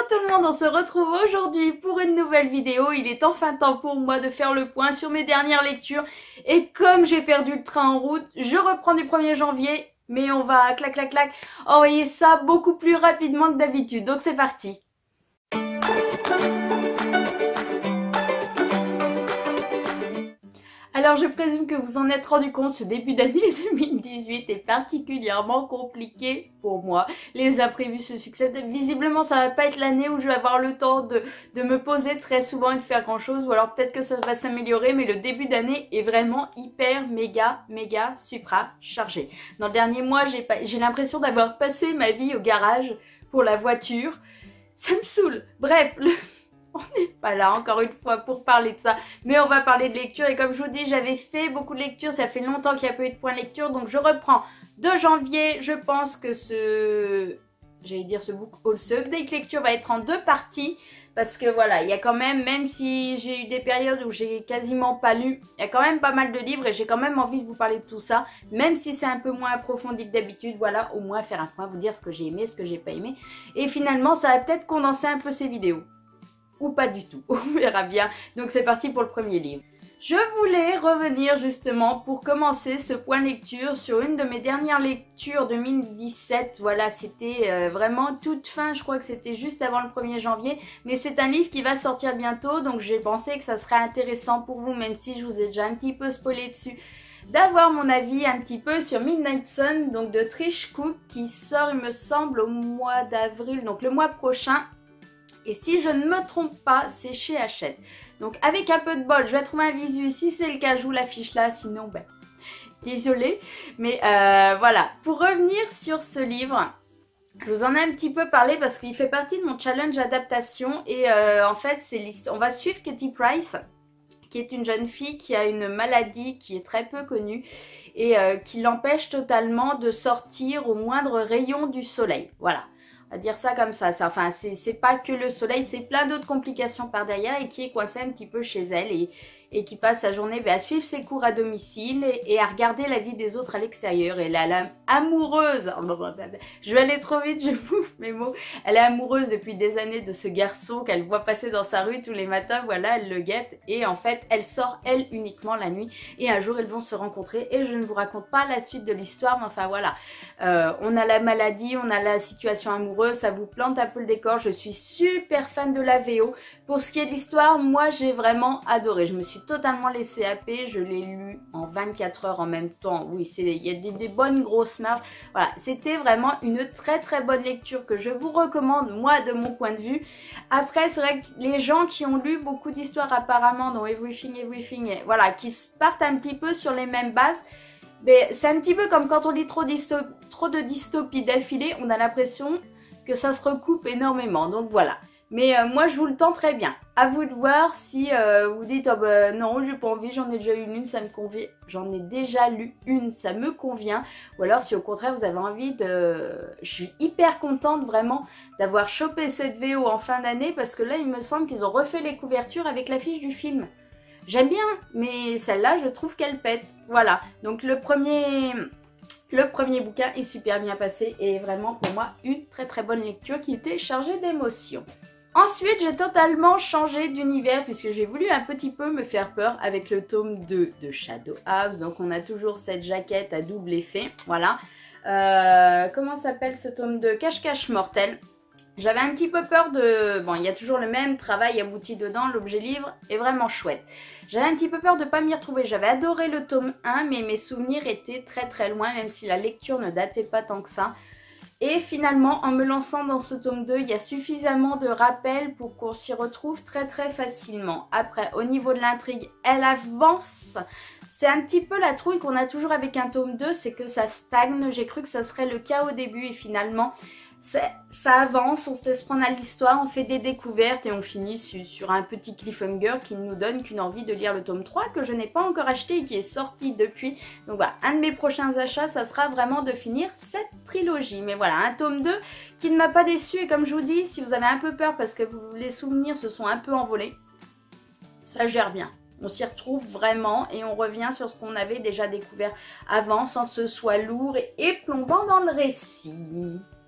tout le monde, on se retrouve aujourd'hui pour une nouvelle vidéo. Il est enfin temps pour moi de faire le point sur mes dernières lectures. Et comme j'ai perdu le train en route, je reprends du 1er janvier. Mais on va, clac clac clac, envoyer ça beaucoup plus rapidement que d'habitude. Donc c'est parti. Alors je présume que vous en êtes rendu compte, ce début d'année 2018 est particulièrement compliqué pour moi. Les imprévus se succèdent. Visiblement ça va pas être l'année où je vais avoir le temps de me poser très souvent et de faire grand chose. Ou alors peut-être que ça va s'améliorer, mais le début d'année est vraiment hyper méga supra chargé. Dans le dernier mois j'ai l'impression d'avoir passé ma vie au garage pour la voiture. Ça me saoule. Bref, on n'est pas là encore une fois pour parler de ça, mais on va parler de lecture. Et comme je vous dis, j'avais fait beaucoup de lectures, ça fait longtemps qu'il n'y a pas eu de point de lecture, donc je reprends de janvier. Je pense que ce book haul, ce update lecture va être en 2 parties, parce que voilà, il y a quand même si j'ai eu des périodes où j'ai quasiment pas lu, il y a quand même pas mal de livres et j'ai quand même envie de vous parler de tout ça, même si c'est un peu moins approfondi que d'habitude. Voilà, au moins faire un point, vous dire ce que j'ai aimé, ce que j'ai pas aimé, et finalement ça va peut-être condenser un peu ces vidéos. Ou pas du tout, on verra bien. Donc c'est parti pour le premier livre. Je voulais revenir justement pour commencer ce point lecture sur une de mes dernières lectures 2017. Voilà, c'était vraiment toute fin, je crois que c'était juste avant le 1er janvier. Mais c'est un livre qui va sortir bientôt, donc j'ai pensé que ça serait intéressant pour vous, même si je vous ai déjà un petit peu spoilé dessus, d'avoir mon avis un petit peu sur Midnight Sun, donc de Trish Cook, qui sort, il me semble, au mois d'avril, donc le mois prochain. Et si je ne me trompe pas, c'est chez Hachette. Donc avec un peu de bol, je vais trouver un visu. Si c'est le cas, je vous l'affiche là. Sinon, ben, désolée. Mais voilà, pour revenir sur ce livre, je vous en ai un petit peu parlé parce qu'il fait partie de mon challenge adaptation. Et en fait, on va suivre Katie Price, qui est une jeune fille qui a une maladie qui est très peu connue et qui l'empêche totalement de sortir au moindre rayon du soleil. Voilà. On va dire ça comme ça. Enfin, c'est pas que le soleil, c'est plein d'autres complications par derrière et qui est coincée un petit peu chez elle et qui passe sa journée à suivre ses cours à domicile et à regarder la vie des autres à l'extérieur. Et là, elle est amoureuse. Je vais aller trop vite, je bouffe mes mots. Elle est amoureuse depuis des années de ce garçon qu'elle voit passer dans sa rue tous les matins. Voilà, elle le guette et en fait, elle sort, elle, uniquement la nuit. Et un jour, ils vont se rencontrer et je ne vous raconte pas la suite de l'histoire, mais enfin voilà. On a la maladie, on a la situation amoureuse, ça vous plante un peu le décor. Je suis super fan de la VO. Pour ce qui est de l'histoire, moi, j'ai vraiment adoré. Je me suis totalement laissée happer, je l'ai lu en 24 heures en même temps. Oui, il y a des bonnes grosses marges. Voilà, c'était vraiment une très bonne lecture que je vous recommande, moi, de mon point de vue. Après, c'est vrai que les gens qui ont lu beaucoup d'histoires apparemment, dont Everything, voilà, qui partent un petit peu sur les mêmes bases, mais c'est un petit peu comme quand on lit trop de dystopies d'affilée, on a l'impression que ça se recoupe énormément. Donc voilà. Mais moi, je vous le tends très bien. À vous de voir si vous dites oh, ben, non, j'ai pas envie, j'en ai déjà eu une, ça me convient. J'en ai déjà lu une, ça me convient. Ou alors si au contraire vous avez envie de... Je suis hyper contente vraiment d'avoir chopé cette VO en fin d'année parce que là, il me semble qu'ils ont refait les couvertures avec l'affiche du film. J'aime bien, mais celle-là, je trouve qu'elle pète. Voilà. Donc le premier bouquin est super bien passé et vraiment pour moi une très bonne lecture qui était chargée d'émotions. Ensuite, j'ai totalement changé d'univers puisque j'ai voulu un petit peu me faire peur avec le tome 2 de Shadow House. Donc on a toujours cette jaquette à double effet, voilà. Comment s'appelle ce tome 2? Cache-cache mortel. J'avais un petit peu peur de... Bon, il y a toujours le même travail abouti dedans, l'objet livre est vraiment chouette. J'avais un petit peu peur de ne pas m'y retrouver. J'avais adoré le tome 1, mais mes souvenirs étaient très loin, même si la lecture ne datait pas tant que ça. Et finalement, en me lançant dans ce tome 2, il y a suffisamment de rappels pour qu'on s'y retrouve très facilement. Après, au niveau de l'intrigue, elle avance. C'est un petit peu la trouille qu'on a toujours avec un tome 2, c'est que ça stagne. J'ai cru que ça serait le cas au début et finalement... ça avance, on se laisse prendre à l'histoire, on fait des découvertes et on finit sur un petit cliffhanger qui ne nous donne qu'une envie de lire le tome 3 que je n'ai pas encore acheté et qui est sorti depuis. Donc voilà, un de mes prochains achats, ça sera vraiment de finir cette trilogie. Mais voilà, un tome 2 qui ne m'a pas déçu et comme je vous dis, si vous avez un peu peur parce que les souvenirs se sont un peu envolés, ça gère bien. On s'y retrouve vraiment et on revient sur ce qu'on avait déjà découvert avant sans que ce soit lourd et plombant dans le récit.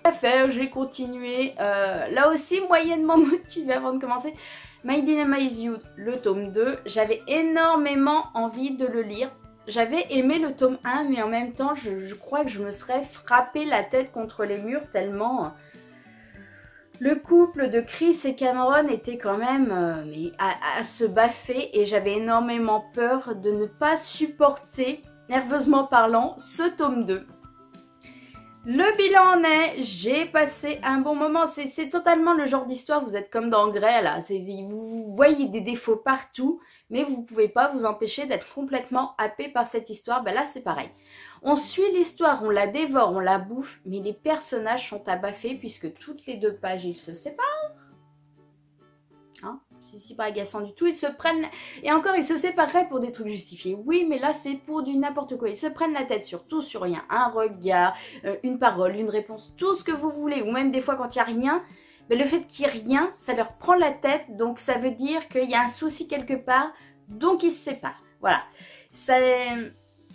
À faire, j'ai continué, là aussi moyennement motivée avant de commencer. My Dilemma is You, le tome 2, j'avais énormément envie de le lire. J'avais aimé le tome 1, mais en même temps, je crois que je me serais frappé la tête contre les murs tellement le couple de Chris et Cameron était quand même mais à se baffer et j'avais énormément peur de ne pas supporter, nerveusement parlant, ce tome 2. Le bilan en est, j'ai passé un bon moment, c'est totalement le genre d'histoire, vous êtes comme dans Grey là, vous voyez des défauts partout, mais vous ne pouvez pas vous empêcher d'être complètement happé par cette histoire, ben là c'est pareil. On suit l'histoire, on la dévore, on la bouffe, mais les personnages sont à baffer puisque toutes les 2 pages ils se séparent. Hein, c'est pas agaçant du tout, ils se prennent, et encore ils se sépareraient pour des trucs justifiés, oui mais là c'est pour du n'importe quoi, ils se prennent la tête sur tout, sur rien, un regard, une parole, une réponse, tout ce que vous voulez, ou même des fois quand il n'y a rien, mais le fait qu'il n'y ait rien, ça leur prend la tête, donc ça veut dire qu'il y a un souci quelque part, donc ils se séparent, voilà.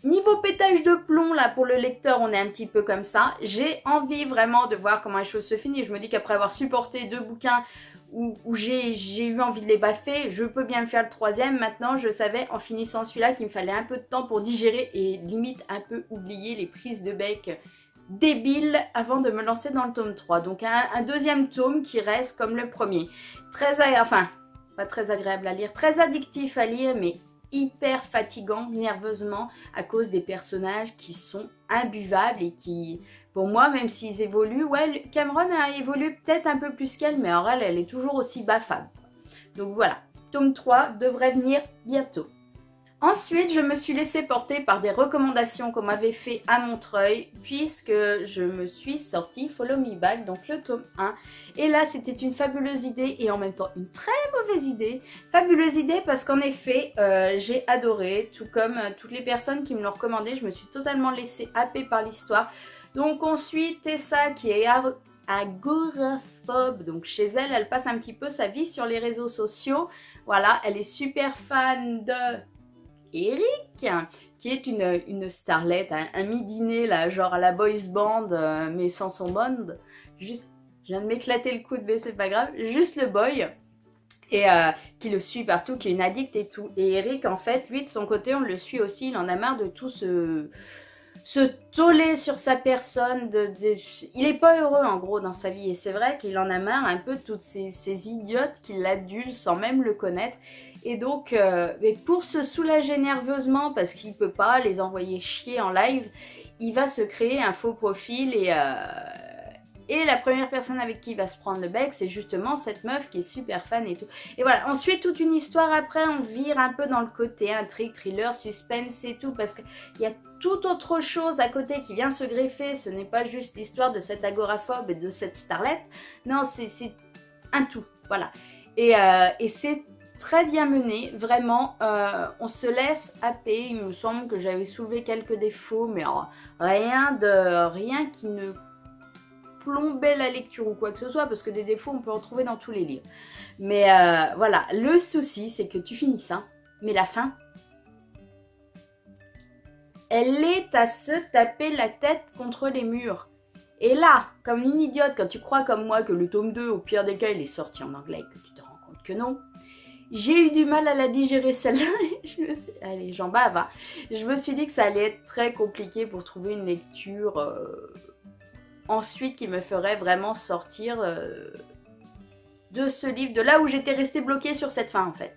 Niveau pétage de plomb, là, pour le lecteur, on est un petit peu comme ça. J'ai envie vraiment de voir comment les choses se finissent. Je me dis qu'après avoir supporté 2 bouquins où j'ai eu envie de les baffer, je peux bien me faire le 3e. Maintenant, je savais, en finissant celui-là, qu'il me fallait un peu de temps pour digérer et limite un peu oublier les prises de bec débiles avant de me lancer dans le tome 3. Donc, un 2e tome qui reste comme le premier. Enfin, pas très agréable à lire, très addictif à lire, mais hyper fatigant nerveusement à cause des personnages qui sont imbuvables et qui, pour moi, même s'ils évoluent, ouais, Cameron a évolué peut-être un peu plus qu'elle, mais en elle est toujours aussi baffable. Donc voilà, tome 3 devrait venir bientôt. Ensuite, je me suis laissée porter par des recommandations qu'on m'avait fait à Montreuil, puisque je me suis sortie Follow Me Back, donc le tome 1. Et là, c'était une fabuleuse idée et en même temps une très mauvaise idée. Fabuleuse idée parce qu'en effet, j'ai adoré, tout comme toutes les personnes qui me l'ont recommandé. Je me suis totalement laissée happer par l'histoire. Donc on suit Tessa qui est agoraphobe, donc chez elle, elle passe un petit peu sa vie sur les réseaux sociaux. Voilà, elle est super fan de Eric, qui est une starlette, un midiné là, genre à la boys band, mais sans son bond. Juste, je viens de m'éclater le coude, mais c'est pas grave. Juste le boy, et qui le suit partout, qui est une addict et tout. Et Eric, en fait, lui de son côté, on le suit aussi, il en a marre de tout se toller sur sa personne. Il est pas heureux en gros dans sa vie, et c'est vrai qu'il en a marre un peu de toutes ces idiotes qui l'adulent sans même le connaître. Et donc, mais pour se soulager nerveusement, parce qu'il ne peut pas les envoyer chier en live, il va se créer un faux profil et la première personne avec qui il va se prendre le bec, c'est justement cette meuf qui est super fan et tout. Et voilà, ensuite toute une histoire après, on vire un peu dans le côté intrigue, thriller, suspense et tout, parce qu'il y a toute autre chose à côté qui vient se greffer, ce n'est pas juste l'histoire de cet agoraphobe et de cette starlette, non, c'est un tout, voilà. Et c'est très bien mené, vraiment, on se laisse happer. Il me semble que j'avais soulevé quelques défauts, mais rien qui ne plombait la lecture ou quoi que ce soit, parce que des défauts on peut en trouver dans tous les livres. Mais voilà, le souci c'est que tu finis ça, mais la fin, elle est à se taper la tête contre les murs. Et là, comme une idiote, quand tu crois comme moi que le tome 2, au pire des cas, il est sorti en anglais et que tu te rends compte que non, j'ai eu du mal à la digérer celle-là. Allez, j'en bave. Hein. Je me suis dit que ça allait être très compliqué pour trouver une lecture ensuite qui me ferait vraiment sortir de ce livre, de là où j'étais restée bloquée sur cette fin en fait.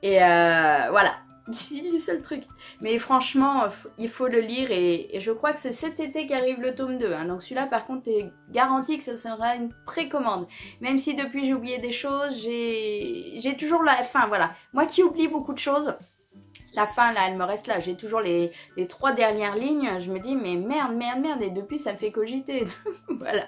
Et voilà, c'est le seul truc. Mais franchement, il faut le lire et je crois que c'est cet été qu'arrive le tome 2. Hein. Donc celui-là par contre, t'es garanti que ce sera une précommande. Même si depuis j'ai oublié des choses, j'ai toujours la fin, voilà. Moi qui oublie beaucoup de choses, la fin là, elle me reste là. J'ai toujours les 3 dernières lignes. Je me dis mais merde. Et depuis ça me fait cogiter. Voilà.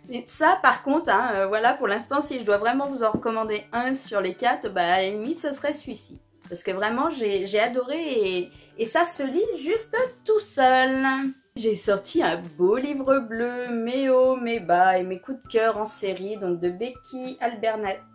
Et ça par contre, hein, voilà, pour l'instant, si je dois vraiment vous en recommander un sur les 4, bah à la limite, ce serait celui-ci. Parce que vraiment, j'ai adoré et ça se lit juste tout seul. J'ai sorti un beau livre bleu, mes hauts, mes bas et mes coups de cœur en série. Donc de Becky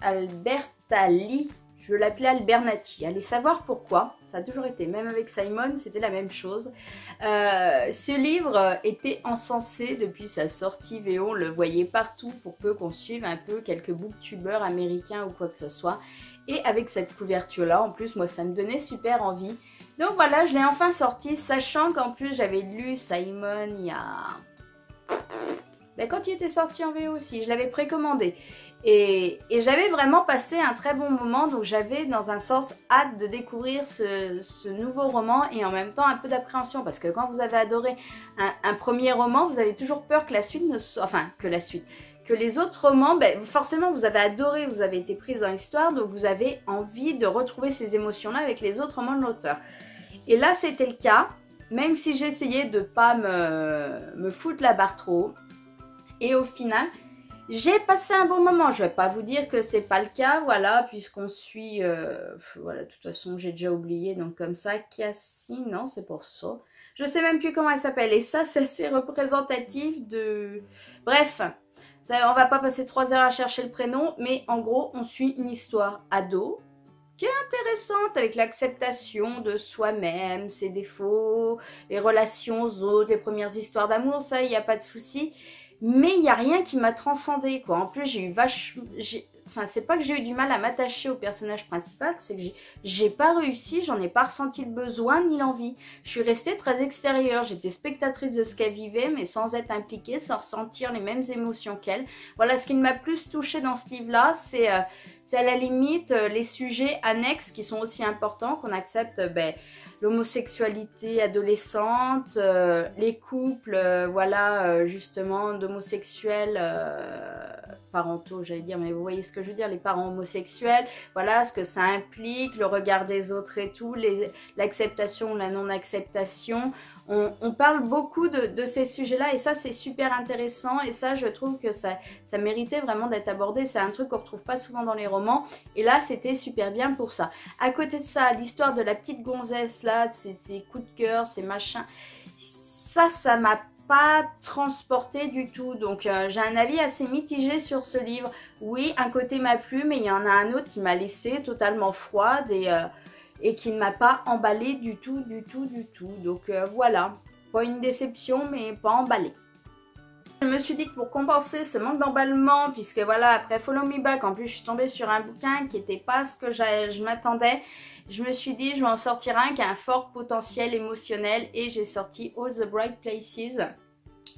Albertalli. Je l'appelais Albernati. Allez savoir pourquoi. Ça a toujours été. Même avec Simon, c'était la même chose. Ce livre était encensé depuis sa sortie VO. On le voyait partout pour peu qu'on suive un peu quelques booktubeurs américains ou quoi que ce soit. Et avec cette couverture-là, en plus, moi, ça me donnait super envie. Donc voilà, je l'ai enfin sorti, sachant qu'en plus, j'avais lu Simon il y a... Ben, quand il était sorti en VO aussi, je l'avais précommandé. Et j'avais vraiment passé un très bon moment, donc j'avais dans un sens hâte de découvrir ce nouveau roman et en même temps un peu d'appréhension, parce que quand vous avez adoré un premier roman, vous avez toujours peur que la suite ne soit... Enfin, que les autres romans, ben, forcément vous avez adoré, vous avez été prise dans l'histoire, donc vous avez envie de retrouver ces émotions-là avec les autres romans de l'auteur. Et là c'était le cas, même si j'essayais de pas me foutre la barre trop haut. Et au final, j'ai passé un bon moment. Je vais pas vous dire que c'est pas le cas, voilà, puisqu'on suit... voilà, de toute façon, j'ai déjà oublié, donc comme ça, Cassie, non, c'est pour ça. Je sais même plus comment elle s'appelle. Et ça, c'est assez représentatif de... Bref, ça, on va pas passer 3 heures à chercher le prénom, mais en gros, on suit une histoire ado qui est intéressante avec l'acceptation de soi-même, ses défauts, les relations aux autres, les premières histoires d'amour, ça, il n'y a pas de souci. Mais il n'y a rien qui m'a transcendée, quoi. En plus, j'ai eu Enfin, c'est pas que j'ai eu du mal à m'attacher au personnage principal, c'est que j'ai pas réussi, j'en ai pas ressenti le besoin ni l'envie. Je suis restée très extérieure, j'étais spectatrice de ce qu'elle vivait, mais sans être impliquée, sans ressentir les mêmes émotions qu'elle. Voilà, ce qui m'a plus touchée dans ce livre-là, c'est à la limite les sujets annexes qui sont aussi importants, qu'on accepte... l'homosexualité adolescente, les couples, voilà, justement, d'homosexuels parentaux, j'allais dire, mais vous voyez ce que je veux dire, les parents homosexuels, voilà, ce que ça implique, le regard des autres et tout, l'acceptation ou la non-acceptation. On parle beaucoup de ces sujets-là et ça, c'est super intéressant et ça, je trouve que ça méritait vraiment d'être abordé. C'est un truc qu'on ne retrouve pas souvent dans les romans et là, c'était super bien pour ça. À côté de ça, l'histoire de la petite gonzesse, là, ses coups de cœur, ses machins, ça m'a pas transporté du tout. Donc, j'ai un avis assez mitigé sur ce livre. Oui, un côté m'a plu, mais il y en a un autre qui m'a laissé totalement froide et qui ne m'a pas emballé du tout. Donc voilà, pas une déception, mais pas emballé. Je me suis dit que pour compenser ce manque d'emballement, puisque voilà, après Follow Me Back, en plus je suis tombée sur un bouquin qui n'était pas ce que je m'attendais, je me suis dit je vais en sortir un qui a un fort potentiel émotionnel et j'ai sorti All the Bright Places.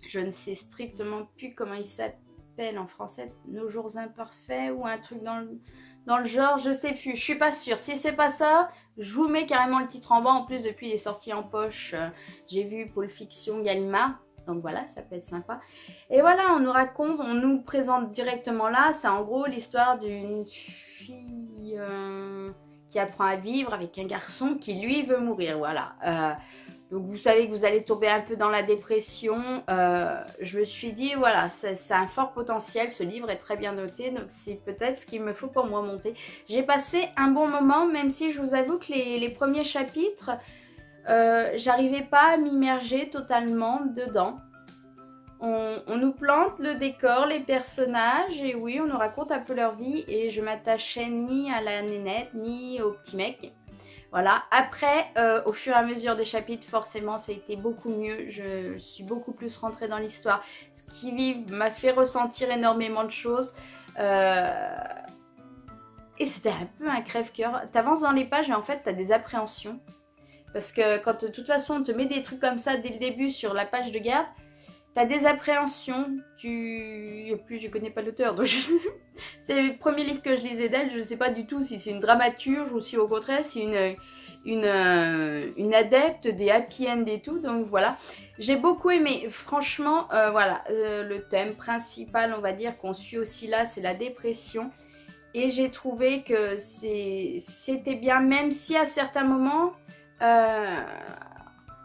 Je ne sais strictement plus comment il s'appelle en français, Nos jours imparfaits ou un truc dans le genre, je sais plus, je suis pas sûre. Si c'est pas ça, je vous mets carrément le titre en bas. En plus, depuis les sorties en poche, j'ai vu Pulp Fiction, Gallimard. Donc voilà, ça peut être sympa. Et voilà, on nous raconte, on nous présente directement là. C'est en gros l'histoire d'une fille qui apprend à vivre avec un garçon qui lui veut mourir. Voilà. Donc vous savez que vous allez tomber un peu dans la dépression. Je me suis dit, voilà, c'est un fort potentiel. Ce livre est très bien noté, donc c'est peut-être ce qu'il me faut pour moi monter. J'ai passé un bon moment, même si je vous avoue que les premiers chapitres, j'arrivais pas à m'immerger totalement dedans. On nous plante le décor, les personnages, et oui, on nous raconte un peu leur vie, et je m'attachais ni à la nénette, ni au petit mec. Voilà, après, au fur et à mesure des chapitres, forcément, ça a été beaucoup mieux. Je suis beaucoup plus rentrée dans l'histoire. Ce qui m'a fait ressentir énormément de choses. Et c'était un peu un crève-cœur. T'avances dans les pages et en fait, t'as des appréhensions. Parce que quand de toute façon, on te met des trucs comme ça dès le début sur la page de garde, t'as des appréhensions. Et plus, je connais pas l'auteur. Donc c'est le premier livre que je lisais d'elle. Je sais pas du tout si c'est une dramaturge ou si au contraire c'est une adepte des happy end et tout. Donc voilà. J'ai beaucoup aimé. Franchement, voilà. Le thème principal, on va dire, qu'on suit aussi là, c'est la dépression. Et j'ai trouvé que c'était bien, même si à certains moments...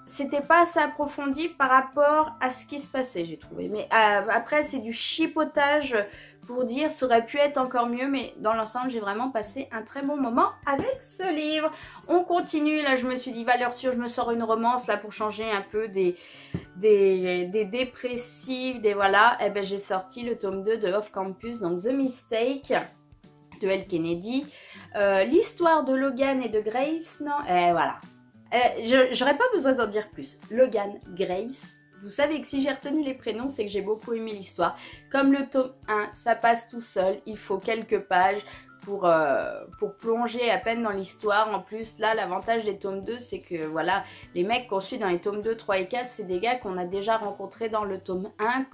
c'était pas assez approfondi par rapport à ce qui se passait, j'ai trouvé. Mais après, c'est du chipotage pour dire ça aurait pu être encore mieux. Mais dans l'ensemble, j'ai vraiment passé un très bon moment avec ce livre. On continue. Là, je me suis dit, valeur sûre, je me sors une romance là pour changer un peu des dépressives, des voilà. Et ben, j'ai sorti le tome 2 de Off Campus, donc The Mistake. de Elle Kennedy. L'histoire de Logan et de Grace, non, voilà. J'aurais pas besoin d'en dire plus. Logan, Grace, vous savez que si j'ai retenu les prénoms, c'est que j'ai beaucoup aimé l'histoire. Comme le tome 1, ça passe tout seul, il faut quelques pages pour plonger à peine dans l'histoire. En plus, là, l'avantage des tomes 2, c'est que voilà, les mecs qu'on suit dans les tomes 2, 3 et 4, c'est des gars qu'on a déjà rencontrés dans le tome 1,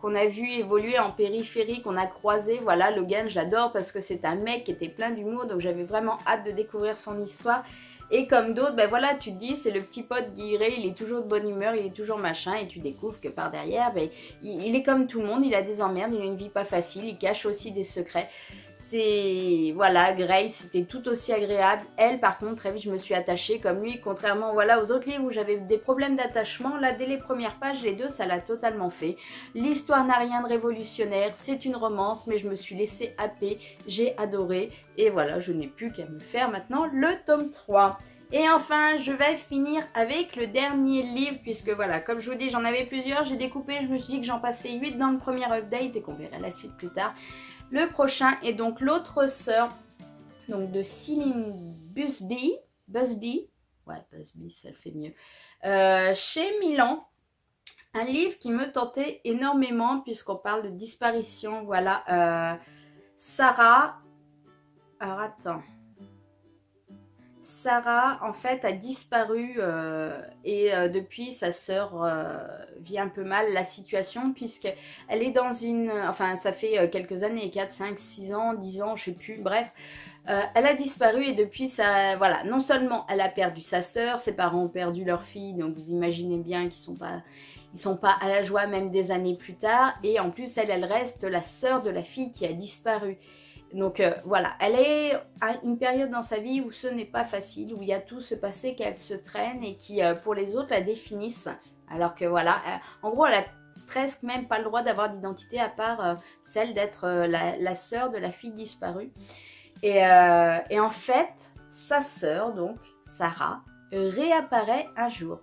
qu'on a vu évoluer en périphérie, qu'on a croisé. Voilà, Logan, j'adore parce que c'est un mec qui était plein d'humour, donc j'avais vraiment hâte de découvrir son histoire. Et comme d'autres, ben voilà, tu te dis, c'est le petit pote guiré, il est toujours de bonne humeur, il est toujours machin, et tu découvres que par derrière, ben, il est comme tout le monde, il a des emmerdes, il a une vie pas facile, il cache aussi des secrets. C'est, voilà, Grace, c'était tout aussi agréable. Elle, par contre, très vite, je me suis attachée comme lui, contrairement, voilà, aux autres livres où j'avais des problèmes d'attachement. Là, dès les premières pages, les deux, ça l'a totalement fait. L'histoire n'a rien de révolutionnaire, c'est une romance, mais je me suis laissée happer, j'ai adoré. Et voilà, je n'ai plus qu'à me faire maintenant le tome 3. Et enfin, je vais finir avec le dernier livre, puisque voilà, comme je vous dis, j'en avais plusieurs, j'ai découpé, je me suis dit que j'en passais 8 dans le premier update et qu'on verrait la suite plus tard. Le prochain est donc L'autre sœur, donc de Céline Busby, ouais, Busby, ça le fait mieux, chez Milan. Un livre qui me tentait énormément, puisqu'on parle de disparition, voilà, Sarah, alors attends, Sarah, en fait, a disparu et depuis, sa sœur vit un peu mal la situation puisqu'elle est dans une... Enfin, ça fait quelques années, 4, 5, 6 ans, 10 ans, je sais plus, bref. Elle a disparu et depuis, ça, voilà, non seulement elle a perdu sa sœur, ses parents ont perdu leur fille, donc vous imaginez bien qu'ils sont pas à la joie même des années plus tard. Et en plus, elle reste la sœur de la fille qui a disparu. Donc voilà, elle est à une période dans sa vie où ce n'est pas facile, où il y a tout ce passé qu'elle se traîne et qui pour les autres la définissent. Alors que voilà, en gros elle a presque même pas le droit d'avoir d'identité à part celle d'être la sœur de la fille disparue. Et en fait, sa sœur, donc Sarah, réapparaît un jour.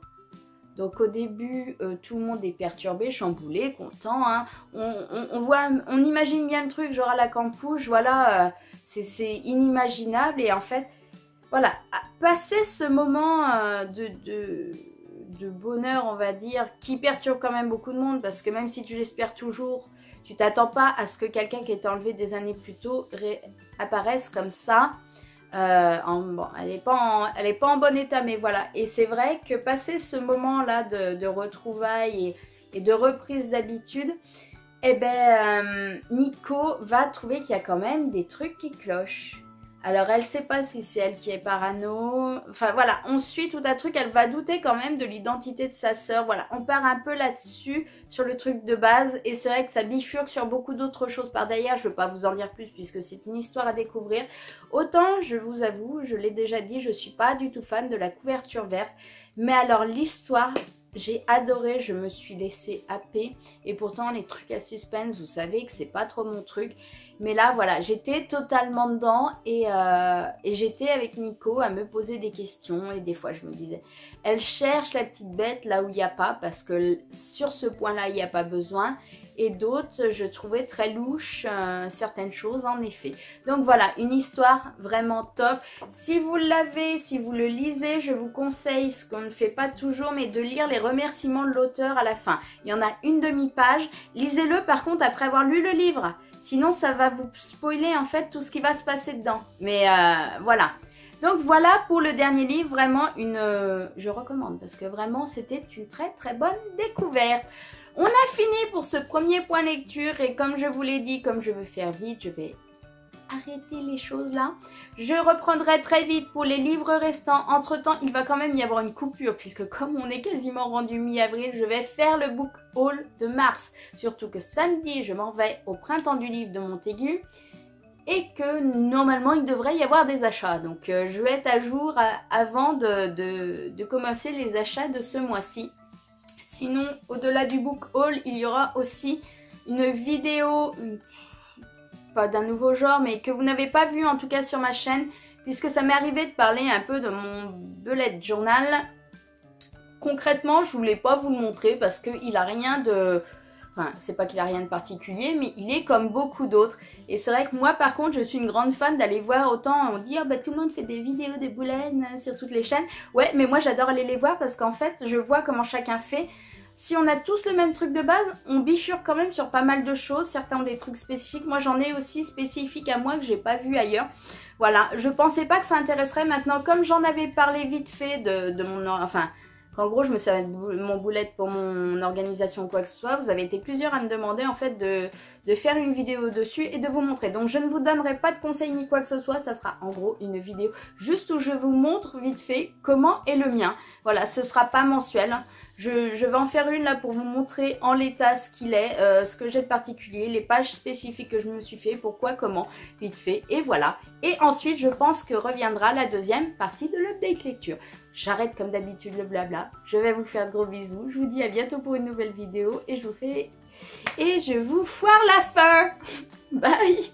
Donc au début, tout le monde est perturbé, chamboulé, content. Hein. On imagine bien le truc, genre à la campouche, voilà, c'est inimaginable. Et en fait, voilà, passer ce moment de bonheur, on va dire, qui perturbe quand même beaucoup de monde, parce que même si tu l'espères toujours, tu t'attends pas à ce que quelqu'un qui est enlevé des années plus tôt apparaisse comme ça. Bon, elle est pas en bon état, mais voilà. Et c'est vrai que passer ce moment-là de retrouvailles et de reprise d'habitude, eh ben, Nico va trouver qu'il y a quand même des trucs qui clochent. Alors, elle sait pas si c'est elle qui est parano. Enfin, voilà, on suit tout un truc. Elle va douter quand même de l'identité de sa sœur. Voilà, on part un peu là-dessus, sur le truc de base. Et c'est vrai que ça bifurque sur beaucoup d'autres choses par derrière. Je ne veux pas vous en dire plus puisque c'est une histoire à découvrir. Autant, je vous avoue, je l'ai déjà dit, je ne suis pas du tout fan de la couverture verte. Mais alors, l'histoire... J'ai adoré, je me suis laissée happer et pourtant les trucs à suspense, vous savez que c'est pas trop mon truc. Mais là voilà, j'étais totalement dedans et j'étais avec Nico à me poser des questions et des fois je me disais, elle cherche la petite bête là où il n'y a pas parce que sur ce point-là il n'y a pas besoin. Et d'autres, je trouvais très louche certaines choses en effet. Donc voilà, une histoire vraiment top. Si vous l'avez, si vous le lisez, je vous conseille, ce qu'on ne fait pas toujours, mais de lire les remerciements de l'auteur à la fin. Il y en a une demi-page. Lisez-le par contre après avoir lu le livre. Sinon, ça va vous spoiler en fait tout ce qui va se passer dedans. Mais voilà. Donc voilà pour le dernier livre, vraiment je recommande parce que vraiment c'était une très très bonne découverte. On a fini pour ce premier point lecture et comme je vous l'ai dit, comme je veux faire vite, je vais arrêter les choses là. Je reprendrai très vite pour les livres restants. Entre temps, il va quand même y avoir une coupure puisque comme on est quasiment rendu mi-avril, je vais faire le book haul de mars. Surtout que samedi, je m'en vais au printemps du livre de Montaigu et que normalement, il devrait y avoir des achats. Donc, je vais être à jour avant de commencer les achats de ce mois-ci. Sinon, au-delà du book haul, il y aura aussi une vidéo, pas d'un nouveau genre, mais que vous n'avez pas vu en tout cas sur ma chaîne, puisque ça m'est arrivé de parler un peu de mon bullet journal. Concrètement, je voulais pas vous le montrer parce qu'il n'a rien de... Enfin, c'est pas qu'il a rien de particulier, mais il est comme beaucoup d'autres. Et c'est vrai que moi, par contre, je suis une grande fan d'aller voir autant, on dit, oh, bah, tout le monde fait des vidéos de Boulen sur toutes les chaînes. Ouais, mais moi, j'adore aller les voir parce qu'en fait, je vois comment chacun fait. Si on a tous le même truc de base, on bifurque quand même sur pas mal de choses. Certains ont des trucs spécifiques. Moi, j'en ai aussi spécifiques à moi que j'ai pas vu ailleurs. Voilà, je pensais pas que ça intéresserait maintenant. Comme j'en avais parlé vite fait de mon... Enfin... qu'en gros je me servais de mon boulette pour mon organisation ou quoi que ce soit, vous avez été plusieurs à me demander en fait de faire une vidéo dessus et de vous montrer. Donc je ne vous donnerai pas de conseils ni quoi que ce soit, ça sera en gros une vidéo juste où je vous montre vite fait comment est le mien. Voilà, ce sera pas mensuel. Je vais en faire une là pour vous montrer en l'état ce qu'il est, ce que j'ai de particulier, les pages spécifiques que je me suis fait, pourquoi, comment, vite fait, et voilà. Et ensuite, je pense que reviendra la deuxième partie de l'update lecture. J'arrête comme d'habitude le blabla, je vais vous faire de gros bisous, je vous dis à bientôt pour une nouvelle vidéo et je vous foire la fin. Bye.